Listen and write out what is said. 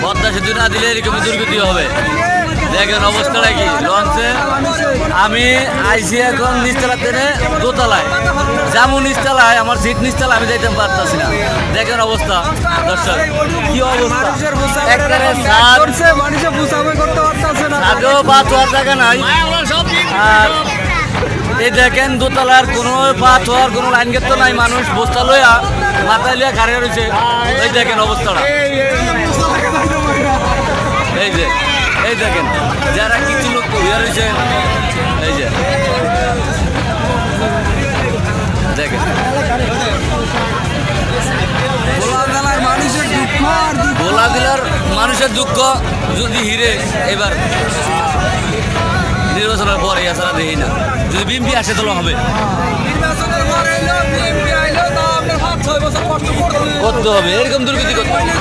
পদ্মা সেতু না দিলে এরকম দুর্গতি হবে। দেখেন অবস্থাটা কি লঞ্চে। আমি আইসি এখন নিচতলা ট্রেনে দোতলায় যাবো, নিচতলায় আমার সিট নিচতলা, আমি যাইতে পারতেছি না। দেখেন অবস্থা দর্শক, কি অবস্থা। ছাদেও পা ছোঁয়ার জায়গা নাই। আর এই দেখেন দোতলার কোনো পা ছোঁয়ার কোনো লাইন গেট তো নাই, মানুষ বস্তা লইয়া মাথায় লিয়া খাড়ে রয়েছে। এই দেখেন অবস্থাটা, এই যে এই দেখেন যারা কিছু লোক হইয়া রয়েছে, এই যে দেখেন ভোলা জেলার মানুষের দুঃখ। যদি হিরে এবার নির্বাচনের পরে এছাড়া দেখি না, যদি বিএনপি আসে তাহলে হবে, করতে হবে, এরকম দুর্গতি করতে হবে।